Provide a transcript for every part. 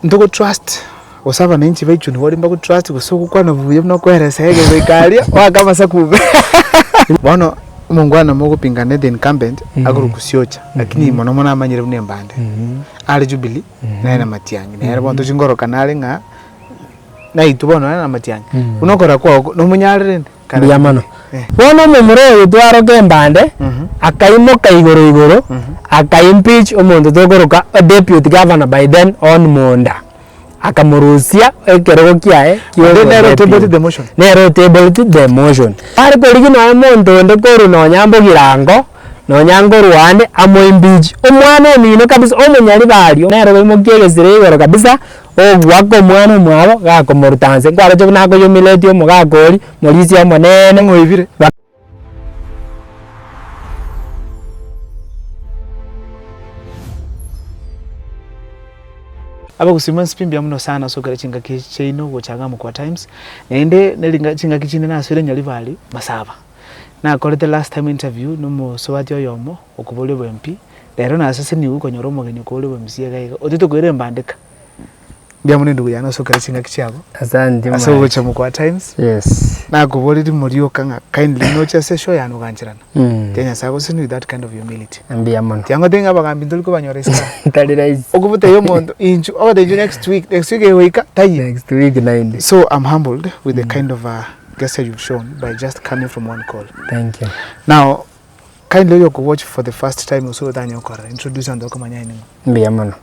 ndoko trust osaba nenchi baichuni wali mbaku trust kusuku kwana buye no kweresa hege bikalia wakama sakube bono umungwana mogo pingane the incumbent aguru kusiocha lakini mono mona amanyire bune mbande ali Jubilee na O'Matiangi na bonto chingoro kanale nga na itubono na O'Matiangi unokora kwa no munyarire Biyamano bono mumuro yitwaro kembande akaimoka igoro akaimpeach omuntu tokoroka deputy governor by then on Monda akamurusia ekerego kiae nero table the motion ari korigi no omuntu ndekoro no nyambo girango no nyango Rwanda amoimpeach omwana omino kabisa omunyari bario nero bemokiegezire igoro kabisa ogwako mwana mwabo gakomorutanse kwara cyo nako yo mileti omugakori morisia monene ngoibire aba kusima spimbya muno sana so kare chinga kichino gochanga mu kwa times nende nelinga chinga kichine na asire nyali bali masaba na kore the last time interview no mo sobati oyomo okubole bwempi lero na asase ni uko nyoro mogeni ko le bwemsiye gaiga otito kwere mbandika bya munendo kuyana so kare chinga kichabo asante aso gocha mu kwa times yes na kubole di morio kanga kindly no cha session yano kanchirana Kenya sako sinu with that kind of humility ambia mono tiango tenga bagambi ndulko banyoresa tadirize okubute yo mondo inju over the next week weka tayi next week 90 so I'm humbled with the kind of gesture you've shown by just coming from one call. Thank you. Now kindly you watch for the first time so that you can introduce and doka manyani Biyamano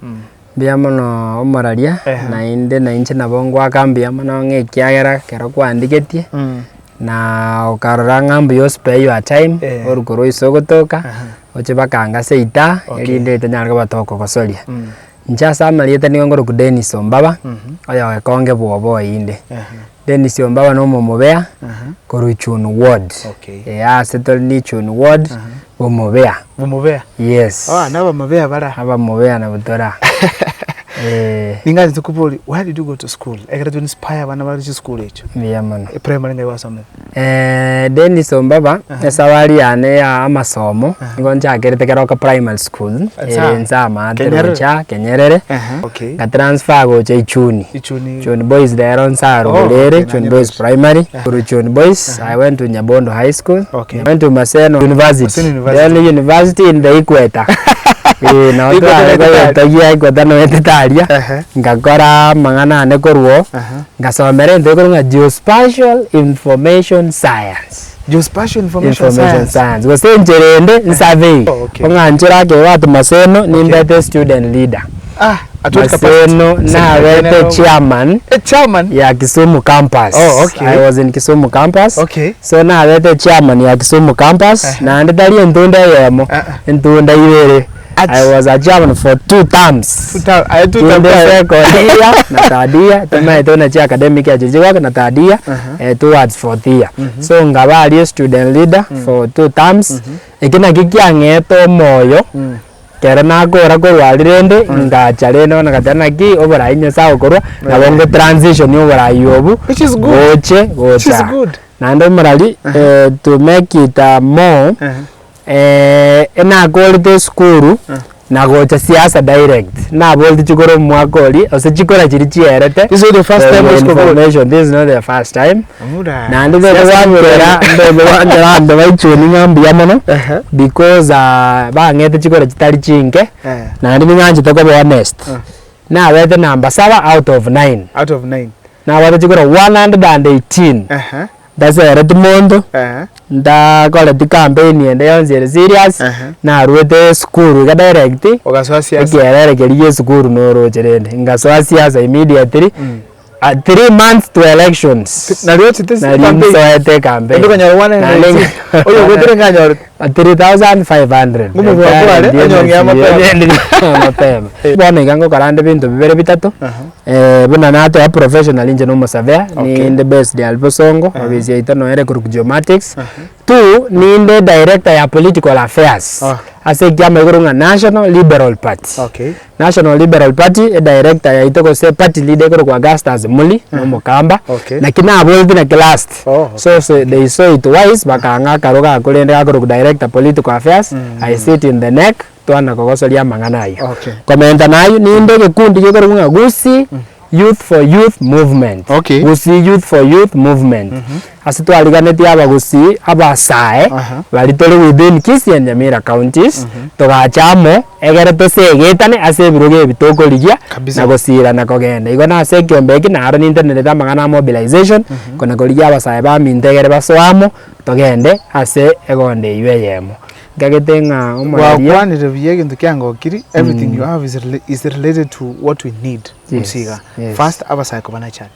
Biyamano omararia na inde na inche na bongo akambia mano ngekiagera kero kwandiketie na ukarora ngambu yo spare your time orukoro isogotoka oche bakanga seita elinde tanyarga batoko kosolia nchasa amalieta ni ngoro ku Dennis Ombaba oya konge bobo inde Dennis Ombaba no momobea koruchun ward settle ni chun ward bomobea yes naba mobea bara aba mobea na butora ningazi tukupoli where did you go to school ekera to inspire bana bari school echo Biyamano primary ngai wasome Dennis Ombaba esawali yane ya amasomo ngonja gerete keroka primary school nzama terocha Kenyerere ka transfer go cha Ichuni boys there on Saru Lere Ichuni boys primary Ichuni boys I went to Nyabondo high school I went to Maseno University the only university in the equator na otagia kwa dano etetaria ngakora mangana ne korwo ngasomere ndekoro nga geospatial information science science gosenjerende nsurvey onganjira ke watu Maseno ni mbete student leader Maseno na wete chairman ya Kisumu campus I was in Kisumu campus so na wete chairman ya Kisumu campus na ndali ndunda yemo ndunda ibere I was a chairman for 2 terms. I 2 terms. Na tadia, tena itona cha academic ya jijiwa na tadia towards 4th year. So ngabali student leader for 2 terms. Ikina kikiangeto moyo. Kera nakora ko walirende ngachareno na katana ki obora inyo sawo korwa na bongo transition obora yobu which is good. Which is good. Na ndo morali to make it more na quality school na gocha siasa direct na bolti chikoro mwakoli ose chikora chiri chierete this is the first time information this is not the first time na ndo wangera ndo Ichuni ngambia mono because bangete chikora chitari chinge na ndi nganje toko honest na wete number 7 out of 9 na wete chikora 118 that's a Redmond nda kole the campaign ende yonzere serious na ruete school ga direct ogaswa siasa gerere geriye school no rocherende ngaswa siasa immediately 3 months to elections na ruete this campaign ndo kanyaro 1 oyo gwetere nganyaro 3500 ngumu kwa ale anyonge amapema bona igango karande bintu bibere bitatu buna nato ya professional nje no surveyor ni the best ya Albosongo obizia itano ere ku geomatics 2 ni the director ya political affairs ase kiama igurunga National Liberal Party National Liberal Party director ya itoko se party leader ko kwa Augustus Muli no Mukamba na kina abo na class so they saw it wise bakanga karoga kulende ko director political affairs I sit in the neck twana kogosoria amang'ana ayo komenta nayo ninde gikundi gikorunga Gusii Youth for Youth Movement. Gusii Youth for Youth Movement. Asitwariganeti aba Gusii abasae bari tole within Kisii and Nyamira counties tugachamo egere tosegetane ase biruge bitokorigia na gusira na kogenda igona ase kiombeki na aro internet amagana mobilization kona korigia abasae ba mintegere baswamo togende ase egonde yemo gagetenga umaria one reviewing into kyango kiri everything you have is related to what we need. First abasai kobana chat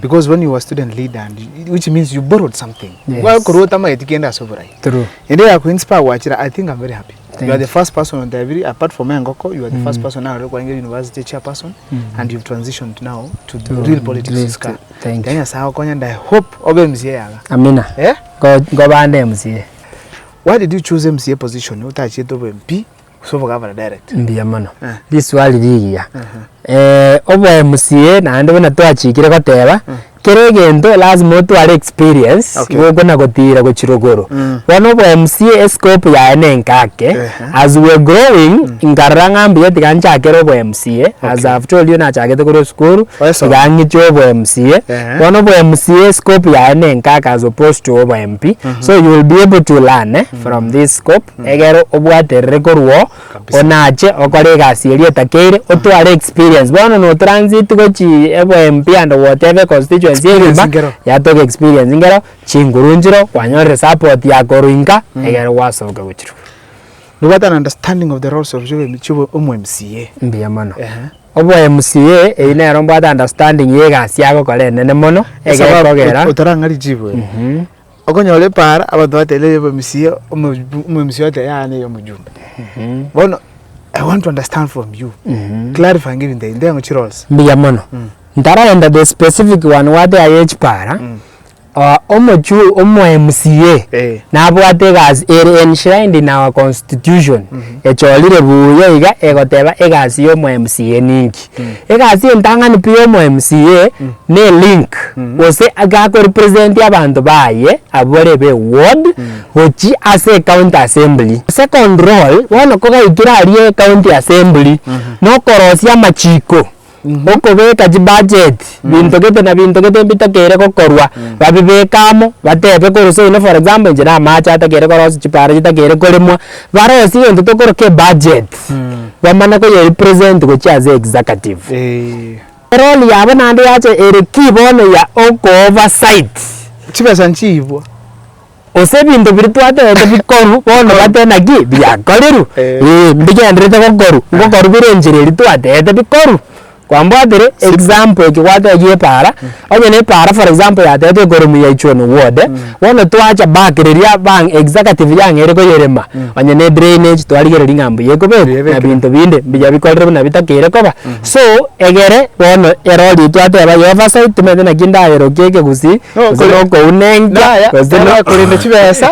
because when you were student leader and which means you borrowed something well korota ma etikenda sobrai true ende ya ku inspire wachira. I think I'm very happy. You are the first person on the very apart from Ngoko, you are the first person now Rwanda University chairperson and you've transitioned now to the real politics. Thank you. Sawa konya and I hope obe MCA yaga. Amina. Go bande MCA. Why did you choose MCA position? Utachi to MP so for governor direct. Mbia mano. This wali ligia. Obo MCA na ndo na twachikire goteba. Keregento lazima tware experience wogo na gotira go chirogoro. One of MCA scope ya enenkake as we growing ingaranga mbiye tigancha kero bo MCA as I've told you na chagete ko school tigangi chobo MCA. One of MCA scope ya enenkake as opposed to over MP. So you will be able to learn from this scope. Egero obwate rekorwo onache okore gasiri takere otware experience. Bono no transit go chi ebo MP and whatever constituency ya toke experience ingero chingurunjiro wanyore support ya koruinga egero wasoka guchiro. You got an understanding of the roles of Chubo MCA. Mbia mano. Obo MCA ine romba understanding yegasi yago kole nene mono egero kogera utarangari chibo. Okonyole para abantu batele MCA MCA te yani yo mujumbe. Bono I want to understand from you. Clarifying giving the ndengo chirols. Mbia mono. Ndara under the specific one what I age para omo MCA na bwate gas enshrined in our constitution echolire buye iga egoteba egasi yo MCA ninki egasi entangani pio MCA ne link ose aga ko represent abantu baye abore be ward ochi ase county assembly second role wono ko ga ikira ali county assembly no korosia machiko Oko beka budget bintu kete na bintu kete bitakere kokorwa babibekamo batebe ko so for example njira macha atakere ko rosi chipara jitakere kolemwa barosi ento tokoro ke budget bamana ko represent ko chaze executive role yabo nande yache ere kibono ya oko oversight chibesa nchibwa ose bintu birituate bikoru bono batena gi bya koleru mbigendrete kokoru birenjire rituate bikoru kwambadire example kiwata ye para onye ne para for example ya tete O'Matiangi Ichuni ward wono twacha bakireria bang executive yangere ko yerema onye ne drainage twaligereri ngambu yeko be na bintu binde bija bikolere na bitakere koba so egere wono eroli twate ba oversight tumete na kinda ero keke Gusii ko unenga ko kurinde chibesa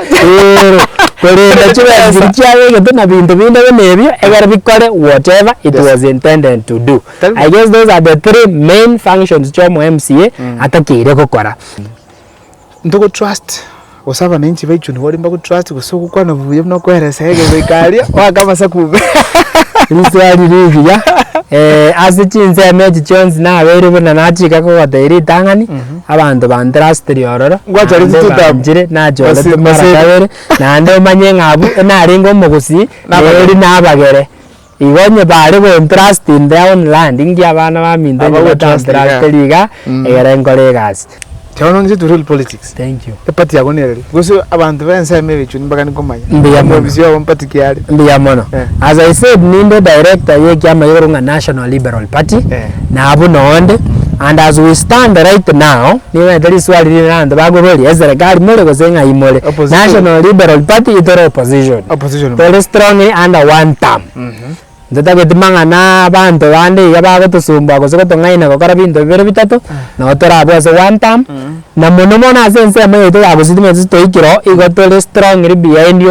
kurinde chibesa chiawe geto na bintu binde nebyo egere bikore whatever it was intended to do. I guess those are the three main functions chomo MCA atakire kokora. Ndoko trust osaba na inchi baichuni wali mbako trust kusoku kwa na vuye no kweresa hege bikalia wakama sakube riswali rigiya asichinze meji chons na abere bana nachika ko gateri tangani abantu bantrust riororo ngwatari tutamjire na jole masabere na ndo manye ngabu na ringo mogusii eri na bagere igonye bare go trust in their own land ingia bana ba minde ba trust liga egere ngolegas Tell us to real politics. Thank you. The party agonere. Guso abantu bense mebichu mbaka nikomanya. Mbiyamo bizio wampati kiali. Mbiyamo. As I said, nindo director ye kyama yorunga National Liberal Party. Na abu noonde. And as we stand right now, niwe ndali swali linando bagoboli ezere gari mole gozenga imole. National Liberal Party itoro opposition. Very strongly under one term. Ndata getimanga na bantu bande yabago tusumba ko soko ngaina ko karabinto bibere bitatu na otora abose one term na monomona sense amaye to agusitime to ikiro igotole strongly behind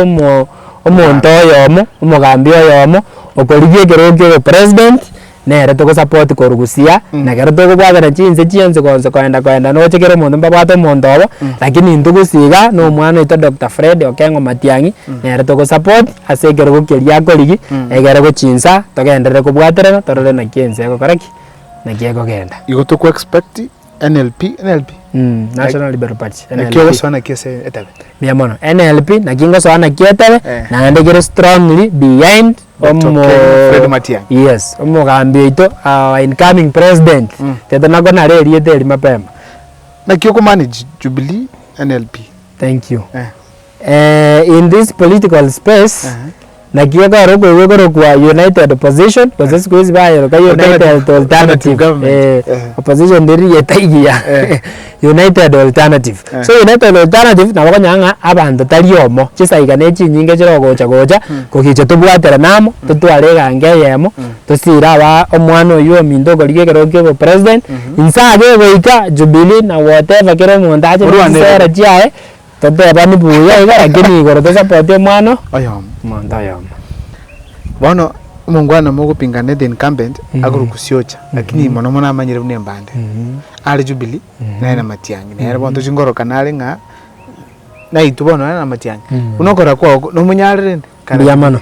omonto yomo omugambio yomo okoligie kero ke president nere to support korugusia na kero to kubwatera chinse chienze konse kwenda no chekero mundu mbabwate mundu obo lakini ntugusiga no mwana ito Dr. Fred Okengo O'Matiangi nere to support ase kero gukeria korigi egere guchinsa togendere kubwatera torore na kienze gokoraki na kiego genda igo to expect NLP National Liberal Party NLP sana kiese etabe mia mono NLP na kingo sana kietabe na ndegere strongly behind Fred O'Matiangi. Yes, gambi ito incoming president. Teto nako na reri eteri mapema. Na kyo manage Jubilee NLP. Thank you. In this political space, na kyo karo kwa United Opposition, because siku hizi bayo ka United Alternative. Opposition ndiri yetaigia. United Alternative. So United Alternative na bakonyanga abantu taliomo chisaigane chinyinge chiro gocha kokiche tubwatera namo tutwarega ngeyemo tusira ba omwana oyo mindo gorige keroke president insage goika Jubilee na whatever kero mundaje sera jae toteba ni buya iga lakini igoro to support omwana ayom monda ayom bono mungwana mogo pingane the incumbent agurukusiocha lakini mono mona amanyire bune mbande ali Jubilee na O'Matiangi na bonto chingoro kanale nga na itubono na O'Matiangi unokora kwa no munyarire kana mano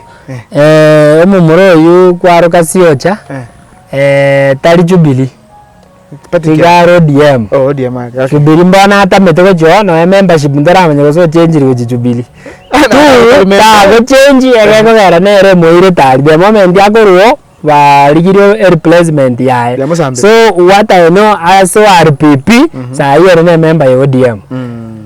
omumuro yu kwaro kasiocha tari Jubilee patikaro DM DM Jubilee mbona hata metoko jo no membership ndara manya so change ri Jubilee ta go change ege ko gara nere moire tari the moment yakoruo ba ligiro replacement yae so what I know as RPP sa yero ne member ya ODM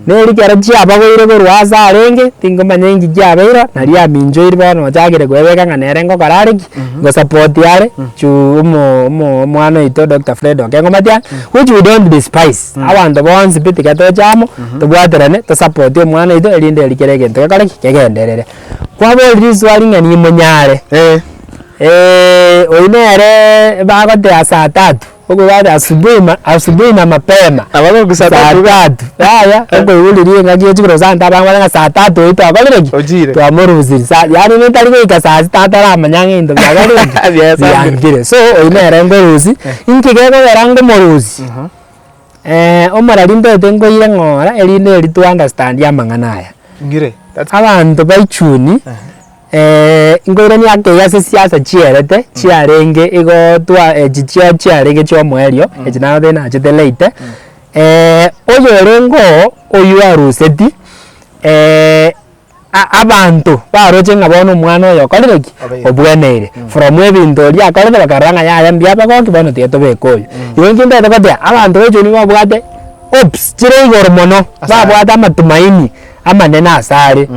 ne ligara chia bagoire ko rwasa arenge tingo manyengi gia beira na ria minjo iri bano chagire gwebeka nganere ngo karariki go support yare chu mwana ito Dr. Fred Okengo O'Matiangi which we don't despise abantu bonse bitika to chamo to bwaterane to support mwana ito elinde likirege to kale kegenderere kwa bo riswali ngani munyare oinere bagote ya saa 3 huko baada asubuhi na mapema abako saa 3 haya huko yule ngaje chikiro santa bangwa saa 3 ito akolege to amoruzi yani nitaliko ika saa 3 la manyange ndo bagalege yangire so oinere ngoruzi inkigego yarango moruzi omara lindo tengo ile ngora elinde eli to understand ya manganaya ngire abantu baichuni ingorani yake yase siasa chierete chiarenge igo twa chichia chiarenge chwa mwerio echina thina chiteleite oyo rengo oyu aruseti abantu baroche ngabona umwana oyo kolireki obweneire from ebinto ria kolere bakaranga ya mbia bagoki bono tieto bekoyo yongi ndete kote abantu bechuni babwate ops chire igoro mono babwate amatumaini amanene asare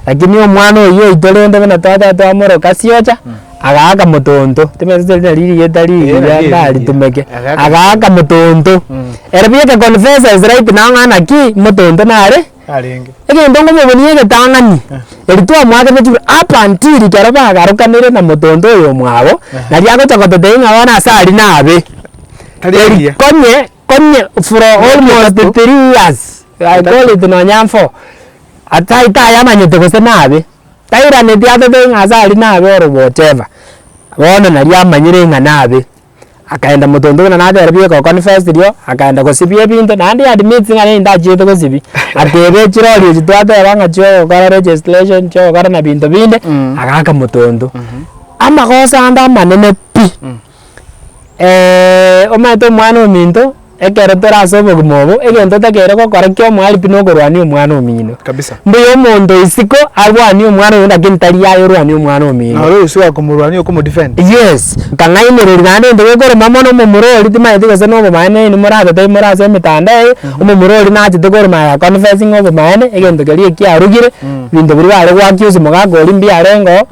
lakini omwana oyo itorende bena tata twamoro kasiocha agaaka mutonto temeze riri yetari yandari tumeke agaaka mutonto erbiye confess is right na ngana ki mutonto nare arenge ege ndongo muboniye getangani eritwa mwake betu apa ntiri karaba garukanire na mutonto oyo mwabo na ryako chakotote ngabana asari nabe konye for almost 3 years I call it no nyamfo ataita yamanyete gose nabe taira ne diato de ngazali nabe or whatever bona na yamanyire nganabe akaenda mutondo na nade arbiye ko confess dio akaenda gosibie binto na ndi admit ngane ndajete gosibi atebe chiroli chitwate banga cho kara registration cho kara na binto binde akaka mutondo amakosa anda manene pi omato mwana minto ekero torasobo gumobo egento takere ko kora kyo mwali pino gorwani omwana omino kabisa mbuyo mondo isiko arwani omwana onda kintari yayo rwani omwana omino na ro usiwa kumurwani okumo defend yes kangaimere ngande ndo goro mamono momurori tima itigase no bomane ni murabe tay murase mitanda omumurori na ati goro ma confessing obo mane egento gari kiarugire bindo biri bare gwakyusi mugagori mbi arengo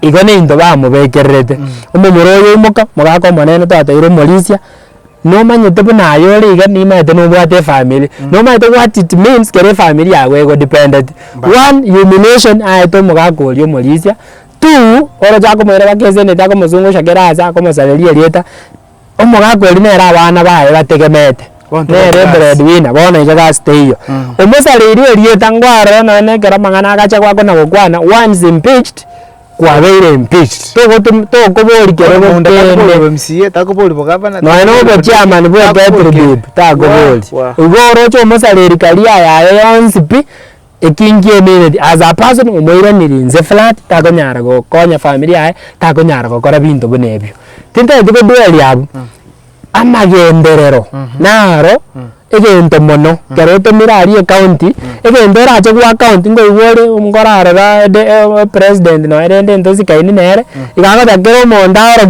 igone indo bamubekerete omumurori umuka mugako monene tata iro molisia no manyete buna ayore iga ni maete no bwate family no maete what it means kere family yawe go dependent one humiliation aeto mugakoli omolisia two oro jako mwere bakeze ne tako muzungu shakera aza ko masaleria lieta omugakoli nera abana bae bategemete nere breadwinner bona iga stay yo omusaleria lieta ngwaro no ne kera mangana agacha kwako na gokwana once impeached kwa beire impeached to ko bori kero ko ndakabo MCA takobori bogavana no bo chairman bo Petrobib takobori ugoro cho musaleri kalia ya yonsipi ekingie minute as a person umoira nirinze flat takonyara go konya familia yae takonyara go kora bintu bunebyo tinte tuko duel yabu amagenderero naro egento mono keroto mirari county egendo raje kwa county ngo iwore umgorara ba president no erende ntozi kaini nere igaga takero mondaro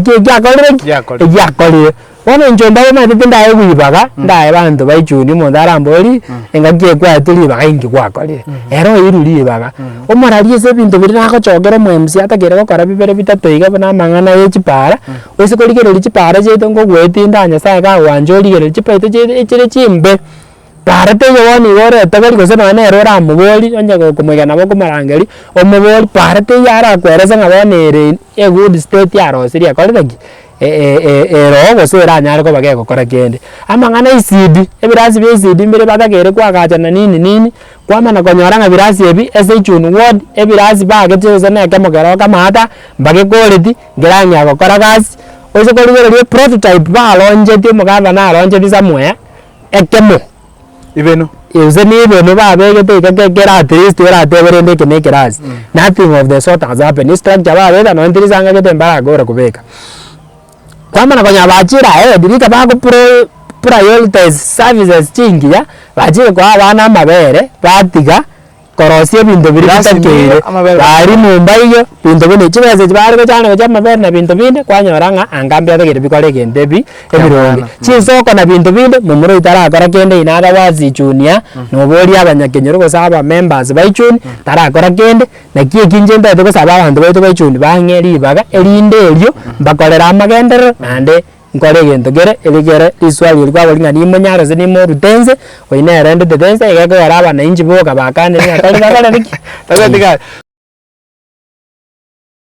kyakolire wono njomba ma titinda ewibaga ndaye bantu baichuni mondara mboli engakie kwa tuli baga ingi kwakolire ero iruri baga omorari ese bintu biri nako chogero mwemsi atakere gokora bibere bitatu iga bana mangana yechipara wese koligero chipara cheto ngo gwetinda nyasaye ka wanjoli gero chipaito chire chimbe parate yoni gore takari gose no nero ramugoli onja kumwega nabo kumarangeri omugoli parate yara kwereza ngabonere a good state yaro siria kolegi ero gose ranyare ko bage gukora kende amangana isidi ebirasi bya isidi mbere batagere kwagachana nini kwamana konyora nga birasi ebi ese Ichuni ward ebirasi bage tose na kemogero kamata mbage quality ngeranya gukora gasi ose koligero prototype balonje timo gava na alonje bisamwe ekemo ibeno use ni ibeno babege te kera at least era te berende kene keras nothing of the sort has happened structure babega no ntirisanga kete mbara gora kubeka kwamana konya bachira dirika bago prioritize services chingi ya bachire kwa bana mabere batiga korosie bintu biri bitakere bari mumbayo bintu bine chibese bari ko cyane ko mabere na bintu bine kwanyoranga angambe ategere bikore gendebi ebironge chisoko na bintu bine mumuro itara akora kende inaga wazi Ichuni no bori abanyakenyero ko saba members ba Ichuni tara akora kende na kie kinjenda to saba abantu baito ba Ichuni bangeri baga elinde elyo bakolera amagendero ande nkore gento gere eligere iswali rwa bali ngani munyaro zini mo rutenze oine rende detense egeko yaraba na inji boka bakane ngakali bakala niki